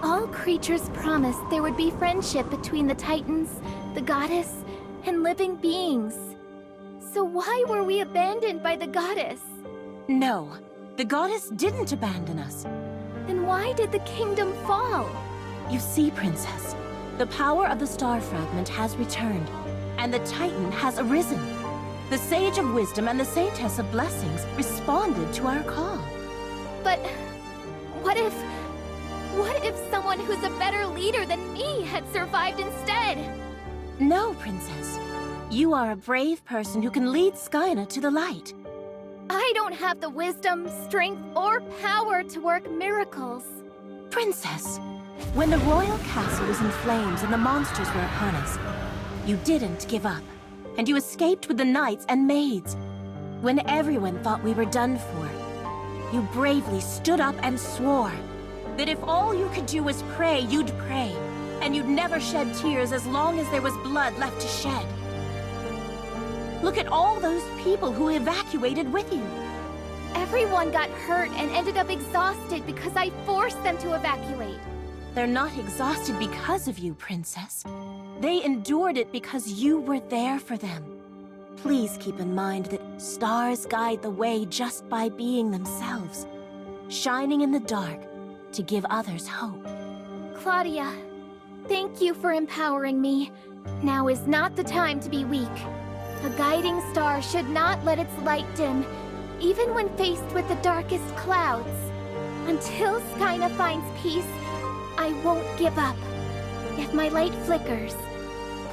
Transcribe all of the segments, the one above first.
All creatures promised there would be friendship between the Titans, the goddess, and living beings. So why were we abandoned by the goddess? No, the goddess didn't abandon us. Then why did the kingdom fall? You see, Princess, the power of the star fragment has returned, and the Titan has arisen. The Sage of Wisdom and the Saintess of Blessings responded to our call. But what if someone who's a better leader than me had survived instead? No, Princess. You are a brave person who can lead Skyna to the light. I don't have the wisdom, strength, or power to work miracles. Princess, when the royal castle was in flames and the monsters were upon us, you didn't give up, and you escaped with the knights and maids. When everyone thought we were done for, you bravely stood up and swore that if all you could do was pray, you'd pray, and you'd never shed tears as long as there was blood left to shed. Look at all those people who evacuated with you. Everyone got hurt and ended up exhausted because I forced them to evacuate. They're not exhausted because of you, Princess. They endured it because you were there for them. Please keep in mind that stars guide the way just by being themselves, shining in the dark to give others hope. Claudia, thank you for empowering me. Now is not the time to be weak. A guiding star should not let its light dim, even when faced with the darkest clouds. Until Skyna finds peace, I won't give up. If my light flickers,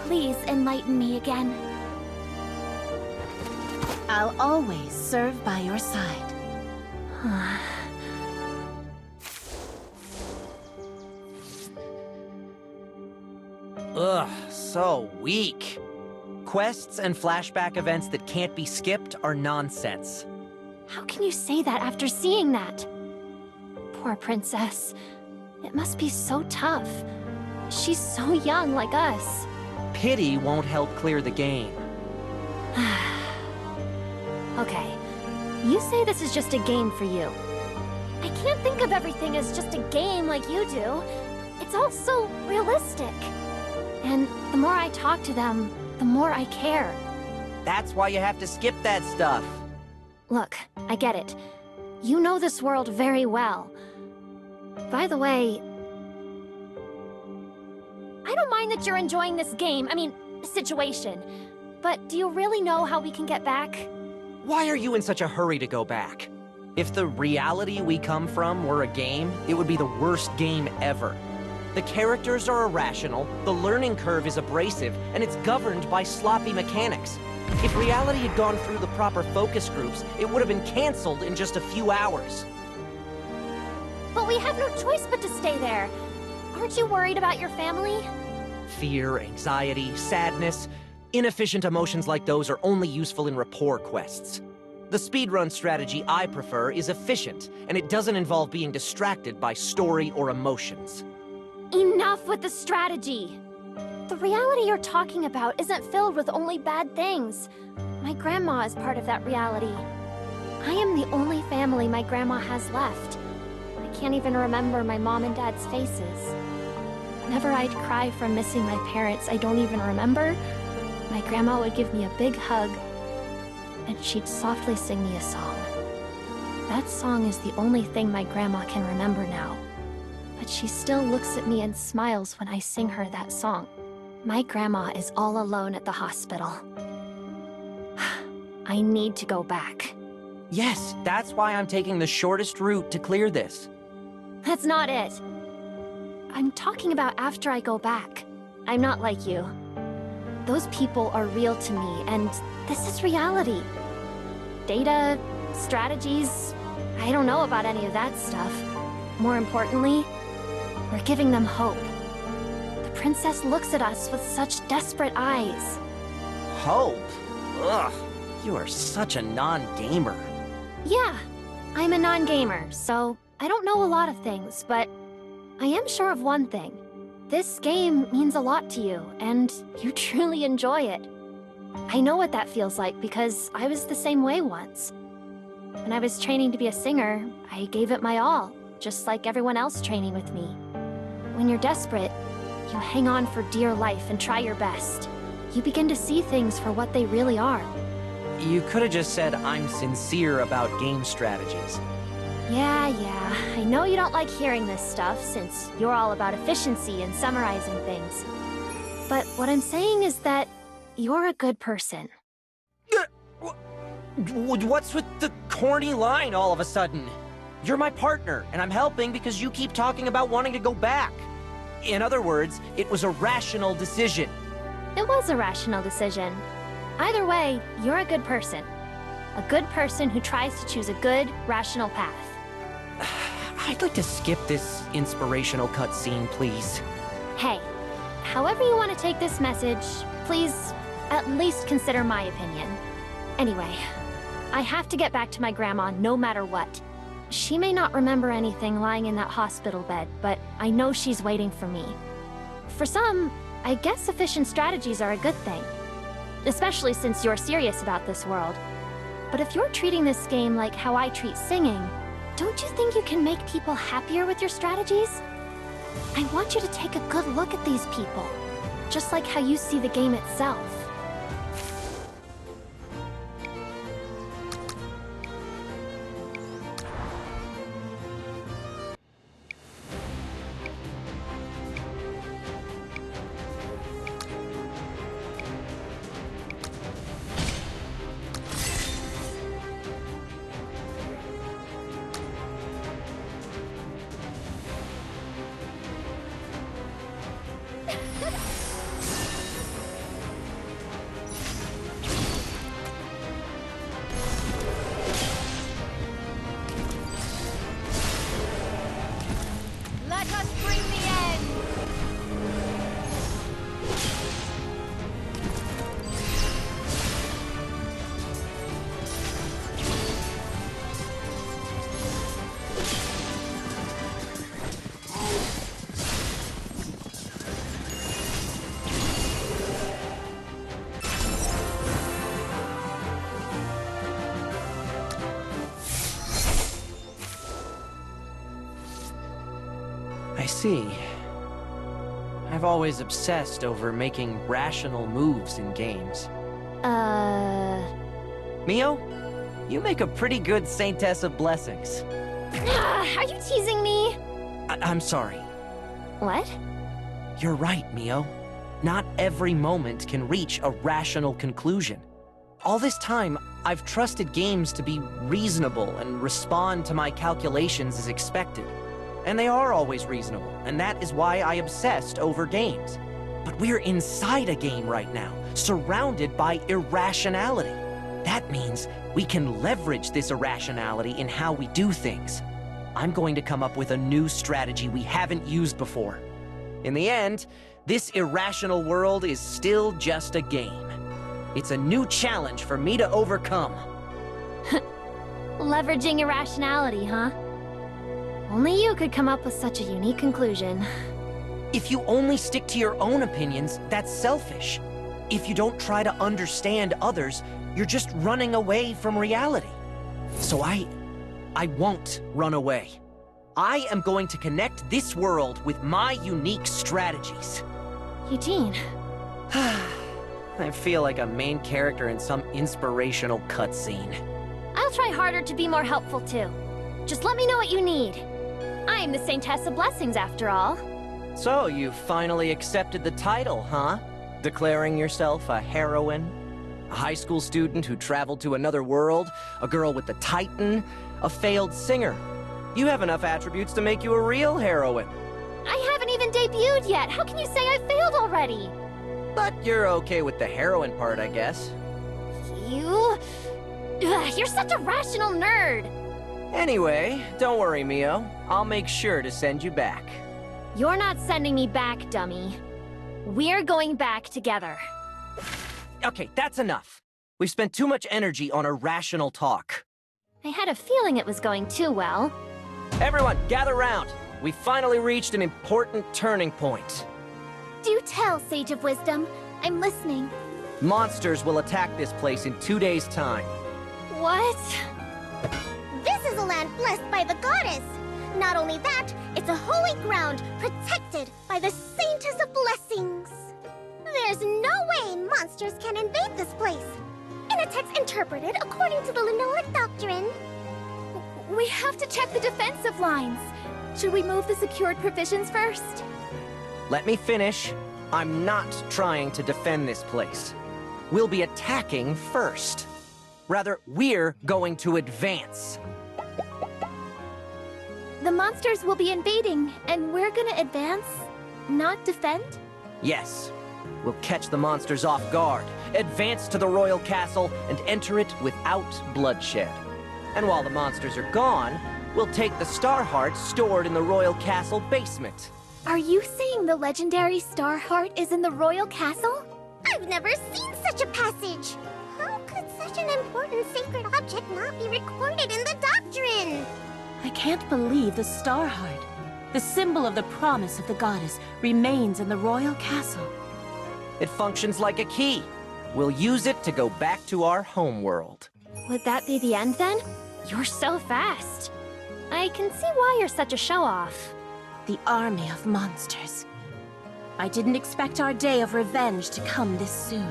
please enlighten me again. I'll always serve by your side. Ugh, so weak. Quests and flashback events that can't be skipped are nonsense. How can you say that after seeing that? Poor princess. It must be so tough. She's so young like us. Pity won't help clear the game. Okay, you say this is just a game for you. I can't think of everything as just a game like you do. It's all so realistic. And the more I talk to them, the more I care. That's why you have to skip that stuff. Look, I get it. You know this world very well. By the way, I don't mind that you're enjoying this game, situation. But do you really know how we can get back? Why are you in such a hurry to go back? If the reality we come from were a game, it would be the worst game ever. The characters are irrational, the learning curve is abrasive, and it's governed by sloppy mechanics. If reality had gone through the proper focus groups, it would have been canceled in just a few hours. But we have no choice but to stay there. Aren't you worried about your family? Fear, anxiety, sadness. Inefficient emotions like those are only useful in rapport quests. The speedrun strategy I prefer is efficient, and it doesn't involve being distracted by story or emotions. Enough with the strategy! The reality you're talking about isn't filled with only bad things. My grandma is part of that reality. I am the only family my grandma has left. I can't even remember my mom and dad's faces. Whenever I'd cry from missing my parents I don't even remember, my grandma would give me a big hug, and she'd softly sing me a song. That song is the only thing my grandma can remember now. But she still looks at me and smiles when I sing her that song. My grandma is all alone at the hospital. I need to go back. Yes, that's why I'm taking the shortest route to clear this. That's not it. I'm talking about after I go back. I'm not like you. Those people are real to me, and this is reality. Data, strategies, I don't know about any of that stuff. More importantly, we're giving them hope. The princess looks at us with such desperate eyes. Hope? Ugh, you are such a non-gamer. Yeah, I'm a non-gamer, so I don't know a lot of things, but I am sure of one thing. This game means a lot to you, and you truly enjoy it. I know what that feels like because I was the same way once. When I was training to be a singer, I gave it my all, just like everyone else training with me. When you're desperate, you hang on for dear life and try your best. You begin to see things for what they really are. You could have just said I'm sincere about game strategies. Yeah, I know you don't like hearing this stuff since you're all about efficiency and summarizing things. But what I'm saying is that you're a good person. What's with the corny line all of a sudden? You're my partner, and I'm helping because you keep talking about wanting to go back. In other words, it was a rational decision. It was a rational decision. Either way, you're a good person. A good person who tries to choose a good, rational path. I'd like to skip this inspirational cutscene, please. Hey, however you want to take this message, please at least consider my opinion. Anyway, I have to get back to my grandma no matter what. She may not remember anything lying in that hospital bed, but I know she's waiting for me. For some, I guess efficient strategies are a good thing. Especially since you're serious about this world. But if you're treating this game like how I treat singing, don't you think you can make people happier with your strategies? I want you to take a good look at these people, just like how you see the game itself. Let us bring the end! I see. I've always obsessed over making rational moves in games. Mio, you make a pretty good Saintess of Blessings. Are you teasing me? I'm sorry. What? You're right, Mio. Not every moment can reach a rational conclusion. All this time, I've trusted games to be reasonable and respond to my calculations as expected. And they are always reasonable, and that is why I obsessed over games. But we're inside a game right now, surrounded by irrationality. That means we can leverage this irrationality in how we do things. I'm going to come up with a new strategy we haven't used before. In the end, this irrational world is still just a game. It's a new challenge for me to overcome. Leveraging irrationality, huh? Only you could come up with such a unique conclusion. If you only stick to your own opinions, that's selfish. If you don't try to understand others, you're just running away from reality. So I won't run away. I am going to connect this world with my unique strategies. Eugene. I feel like a main character in some inspirational cutscene. I'll try harder to be more helpful too. Just let me know what you need. I'm the Saintess of Blessings after all. So you finally accepted the title, huh? Declaring yourself a heroine? A high school student who traveled to another world, a girl with the Titan, a failed singer. You have enough attributes to make you a real heroine. I haven't even debuted yet. How can you say I failed already? But you're okay with the heroine part, I guess. You're such a rational nerd. Anyway, don't worry, Mio. I'll make sure to send you back. You're not sending me back, dummy. We're going back together. Okay, that's enough. We've spent too much energy on irrational talk. I had a feeling it was going too well. Everyone, gather round. We finally reached an important turning point. Do tell, Sage of Wisdom. I'm listening. Monsters will attack this place in 2 days' time. What? This is a land blessed by the goddess. Not only that, it's a holy ground protected by the saintess of blessings. There's no way monsters can invade this place. In a text interpreted according to the Linoleic doctrine. We have to check the defensive lines. Should we move the secured provisions first? Let me finish. I'm not trying to defend this place. We'll be attacking first. Rather, we're going to advance. The monsters will be invading, and we're gonna advance, not defend? Yes. We'll catch the monsters off guard, advance to the royal castle, and enter it without bloodshed. And while the monsters are gone, we'll take the star hearts stored in the royal castle basement. Are you saying the legendary Star Heart is in the royal castle? I've never seen such a passage. How could such an important sacred object not be recorded in the doctrine? I can't believe the Star Heart, the symbol of the promise of the goddess, remains in the royal castle. It functions like a key. We'll use it to go back to our homeworld. Would that be the end then? You're so fast. I can see why you're such a show-off. The army of monsters. I didn't expect our day of revenge to come this soon.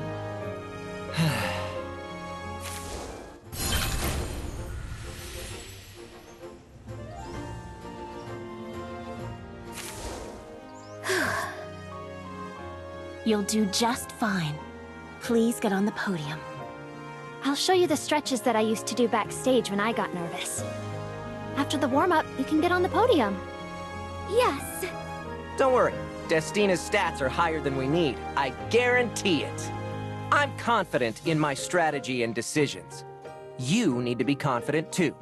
You'll do just fine. Please get on the podium. I'll show you the stretches that I used to do backstage when I got nervous. After the warm-up, you can get on the podium. Yes. Don't worry. Destina's stats are higher than we need. I guarantee it. I'm confident in my strategy and decisions. You need to be confident too.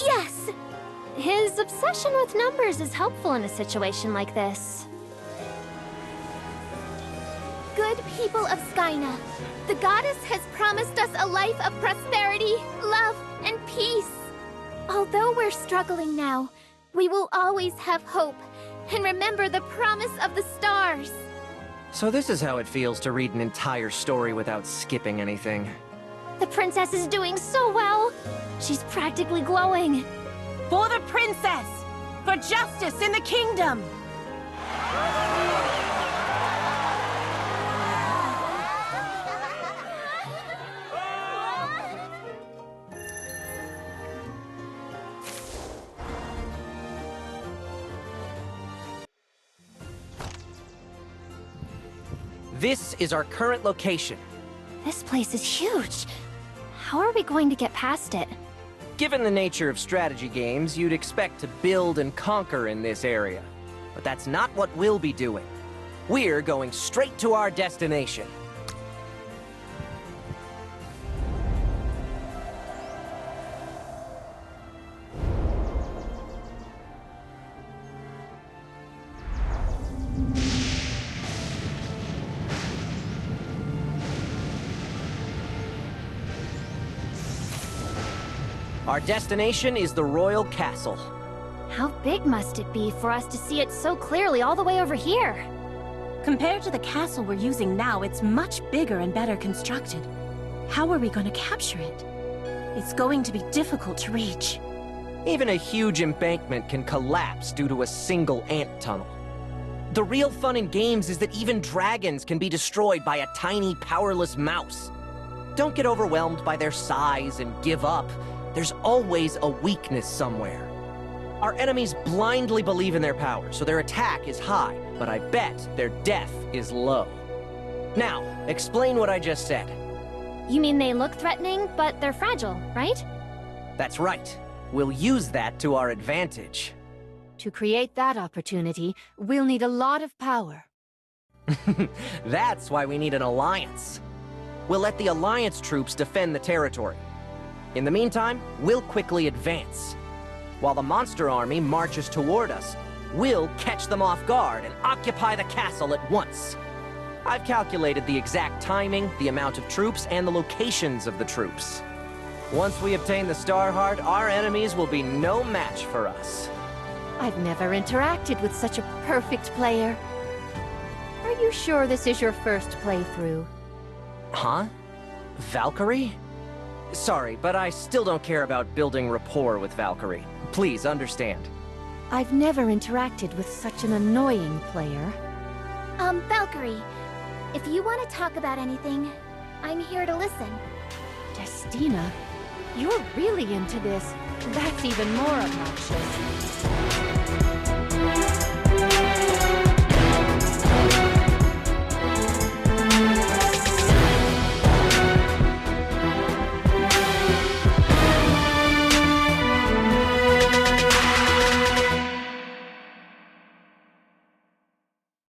Yes. His obsession with numbers is helpful in a situation like this. Good people of Skyna, the goddess has promised us a life of prosperity, love, and peace. Although we're struggling now, we will always have hope and remember the promise of the stars. So this is how it feels to read an entire story without skipping anything. The princess is doing so well. She's practically glowing. For the princess! For justice in the kingdom! This is our current location. This place is huge. How are we going to get past it? Given the nature of strategy games, you'd expect to build and conquer in this area. But that's not what we'll be doing. We're going straight to our destination. Our destination is the royal castle. How big must it be for us to see it so clearly all the way over here? Compared to the castle we're using now, it's much bigger and better constructed. How are we going to capture it? It's going to be difficult to reach. Even a huge embankment can collapse due to a single ant tunnel. The real fun in games is that even dragons can be destroyed by a tiny, powerless mouse. Don't get overwhelmed by their size and give up. There's always a weakness somewhere. Our enemies blindly believe in their power, so their attack is high, but I bet their death is low. Now, explain what I just said. You mean they look threatening, but they're fragile, right? That's right. We'll use that to our advantage. To create that opportunity, we'll need a lot of power. That's why we need an alliance. We'll let the alliance troops defend the territory. In the meantime, we'll quickly advance. While the monster army marches toward us, we'll catch them off guard and occupy the castle at once. I've calculated the exact timing, the amount of troops, and the locations of the troops. Once we obtain the Star Heart, our enemies will be no match for us. I've never interacted with such a perfect player. Are you sure this is your first playthrough? Huh? Valkyrie? Sorry, but I still don't care about building rapport with Valkyrie. Please understand. I've never interacted with such an annoying player. Valkyrie, if you want to talk about anything, I'm here to listen. Destina, you're really into this. That's even more obnoxious.